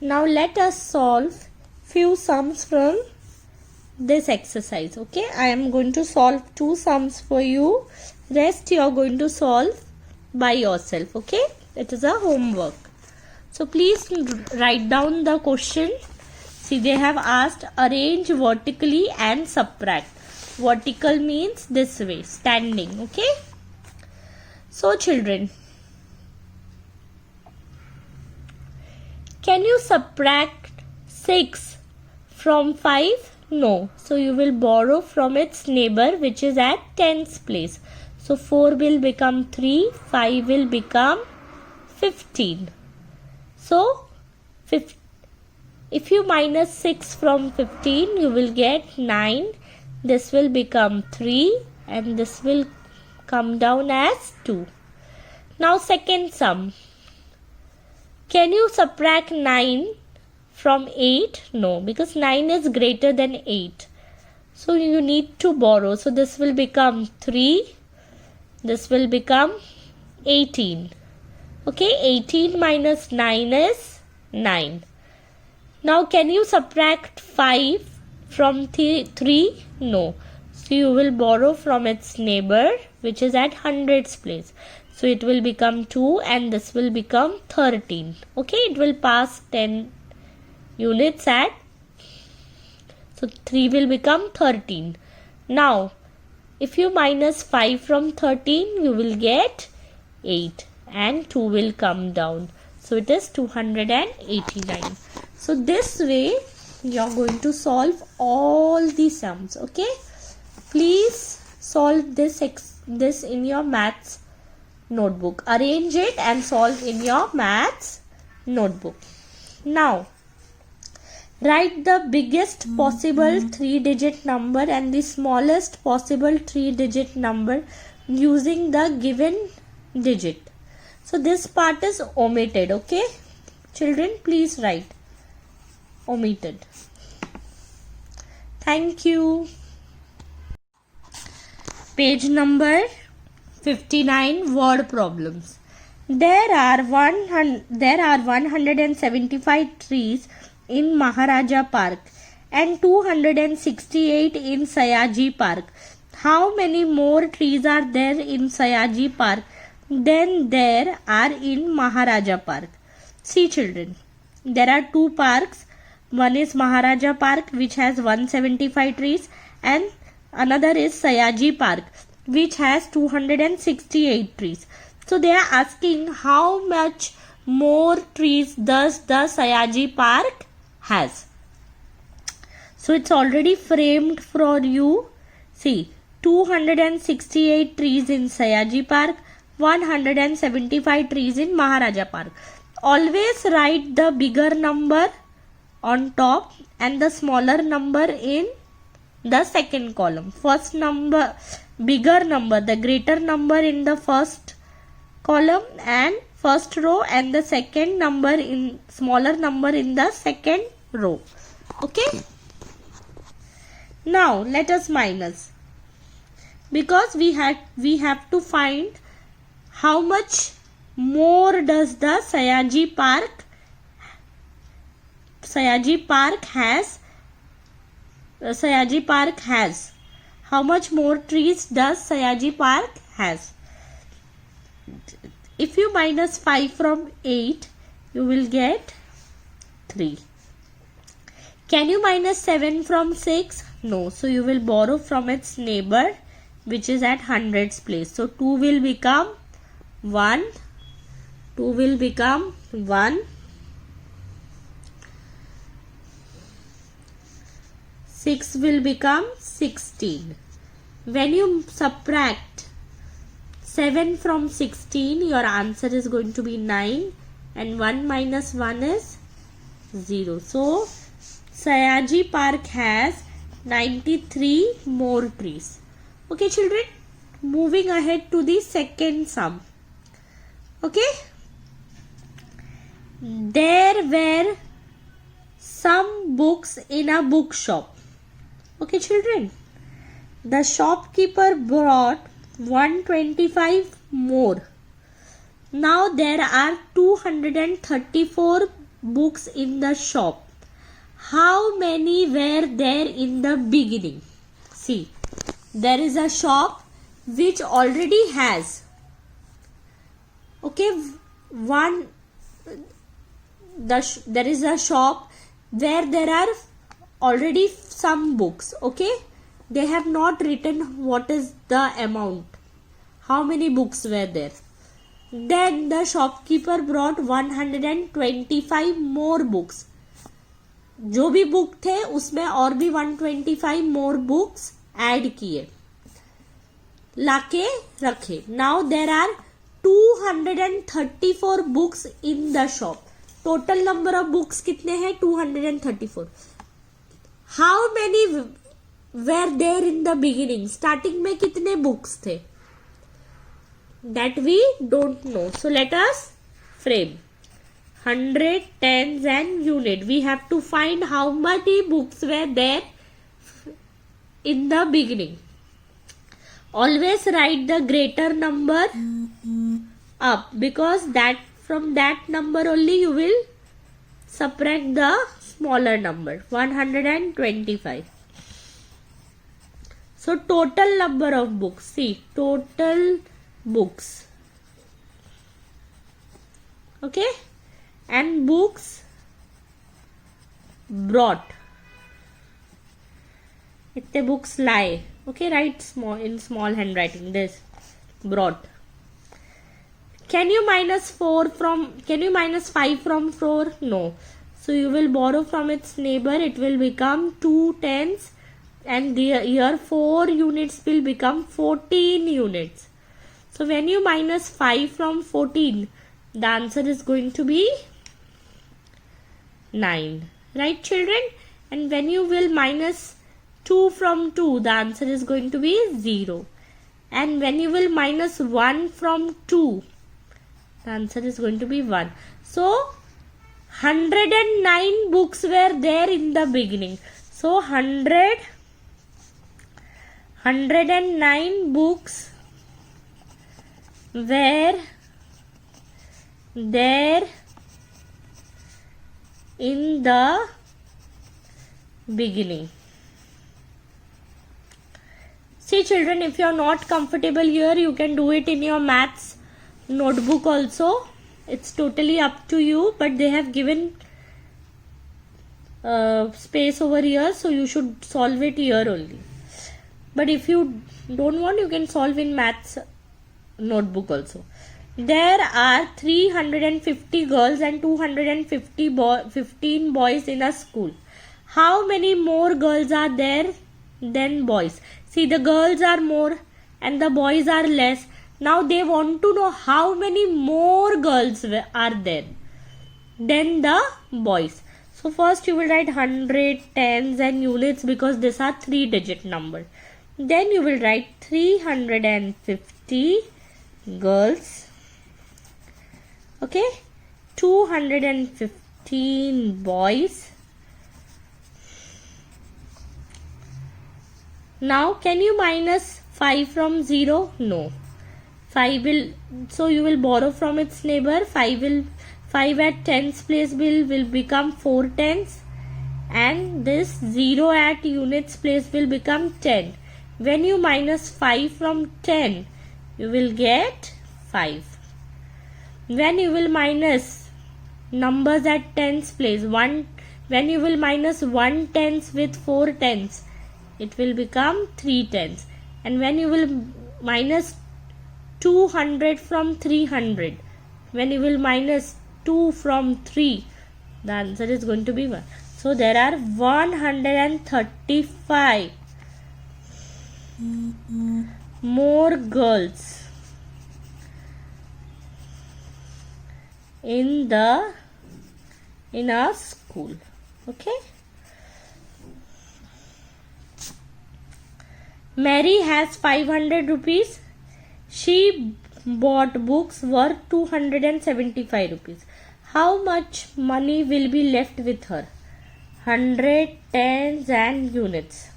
Now let us solve few sums from this exercise. Okay, I am going to solve 2 sums for you. Rest you are going to solve by yourself. Okay, it is a homework. So please write down the question. See, they have asked arrange vertically and subtract. Vertical means this way, standing. Okay. So children, can you subtract 6 from 5? No. So you will borrow from its neighbor which is at tens place. So 4 will become 3, 5 will become 15. So if you minus 6 from 15, you will get 9. This will become 3 and this will come down as 2. Now second sum. Can you subtract 9 from 8? No, because 9 is greater than 8. So you need to borrow. So this will become 3. This will become 18. Okay, 18 minus 9 is 9. Now can you subtract 5 from 3? No. So you will borrow from its neighbor which is at hundreds place. So it will become 2 and this will become 13. Okay, it will pass 10 units at. So 3 will become 13. Now if you minus 5 from 13, you will get 8 and 2 will come down. So it is 289. So this way you are going to solve all the sums. Okay, please solve this in your maths notebook. Arrange it and solve in your maths notebook. Now write the biggest possible 3-digit number and the smallest possible 3-digit number using the given digit. So this part is omitted. Okay, children, please write omitted. Thank you. Page number 59, word problems. There are 175 trees in Maharaja Park and 268 in Sayaji Park. How many more trees are there in Sayaji Park than there are in Maharaja Park? See children, there are 2 parks. One is Maharaja Park which has 175 trees and another is Sayaji Park which has 268 trees. So they are asking how much more trees does the Sayaji Park has. So it's already framed for you. See, 268 trees in Sayaji Park, 175 trees in Maharaja Park. Always write the bigger number on top and the smaller number in the second column. First number, bigger number, the greater number in the first column and first row, and the second number in smaller number in the second row. Okay. Now let us minus, because we have to find how much more does the Sayaji Park has. How much more trees does Sayaji Park has? If you minus 5 from 8, you will get 3. Can you minus 7 from 6? No. So you will borrow from its neighbor which is at hundreds place. So 2 will become 1. 2 will become 1. 6 will become 16. When you subtract 7 from 16, your answer is going to be 9 and 1 minus 1 is 0. So Sayaji Park has 93 more trees. Okay children, moving ahead to the second sum. Okay, there were some books in a bookshop. Okay children, the shopkeeper brought 125 more. Now there are 234 books in the shop. How many were there in the beginning? See, there is a shop which already has, okay, there is a shop where there are already some books, okay. They have not written what is the amount, how many books were there. Then the shopkeeper brought 125 more books. जो भी book थे उसमें और भी 125 more books add किए, लाके रखे. Now there are 234 books in the shop. Total number of books कितने हैं? 234. How many were there in the beginning? Starting में कितने बुक्स थे? That we don't know. So let us frame 100, tens and unit. We have to find how many books were there in the beginning. Always write the greater number up, because that from that number only you will subtract the smaller number, 125. So total number of books. See, total books. Okay. And books brought. इतने books लाए. Okay, write small in small handwriting. This brought. Can you minus 5 from 4? No. So you will borrow from its neighbor. It will become 2 tens, and here 4 units will become 14 units. So when you minus 5 from 14, the answer is going to be 9. Right, children? And when you will minus 2 from 2, the answer is going to be 0. And when you will minus 1 from 2, the answer is going to be 1. So 109 books were there in the beginning. So 109 books were there in the beginning. See, children, if you are not comfortable here, you can do it in your maths notebook also. It's totally up to you, but they have given space over here, so you should solve it here only. But if you don't want, you can solve in maths notebook also. There are 350 girls and 215 boys in a school. How many more girls are there than boys? See, the girls are more and the boys are less. Now they want to know how many more girls are there than the boys. So first you will write 100, tens and units, because these are 3-digit number. Then you will write 350 girls. Okay, 215 boys. Now can you minus 5 from 0? No. 5 will, so you will borrow from its neighbor. 5 at tens place will become 4 tens, and this 0 at units place will become 10. When you minus 5 from 10, you will get 5. When you will minus numbers at tens place, when you will minus 1 tens with 4 tens, it will become 3 tens. And when you will minus 200 from 300, when you will minus 2 from 3, the answer is going to be 1. So there are 135 more girls in a school. Okay. Mary has 500 rupees. She bought books worth 275 rupees. How much money will be left with her? 100, tens and units.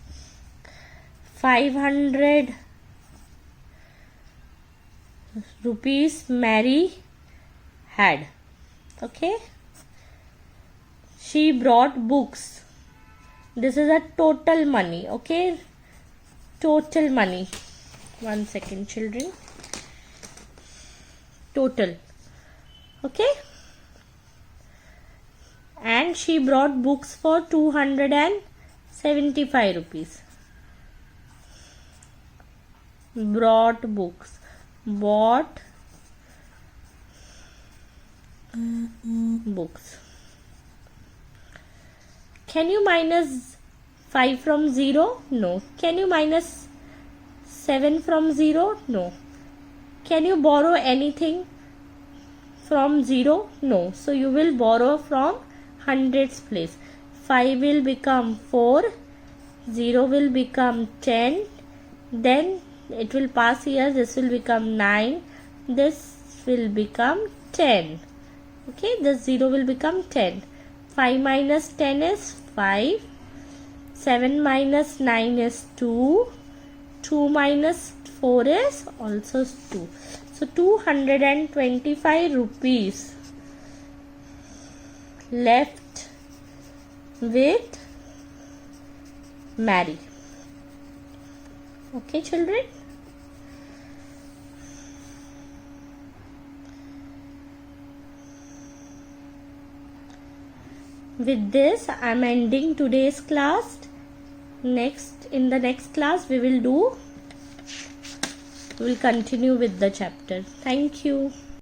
500 rupees Mary had. Okay. She brought books. This is a total money. Okay, total money. 1 second, children. Total. Okay, and she brought books for 275 rupees. Brought books. Bought books. Can you minus 5 from 0? No. Can you minus 7 from 0? No. Can you borrow anything from 0? No. So you will borrow from hundreds place. 5 will become 4. 0 will become 10. Then it will pass here. This will become 9. This will become 10. Okay, this 0 will become 10. 5 minus 10 is 5. 7 minus 9 is 2. 2 minus 4 is also 2. So 225 rupees left with Mary. Okay, children. With this, I am ending today's class. In the next class, we will continue with the chapter. Thank you.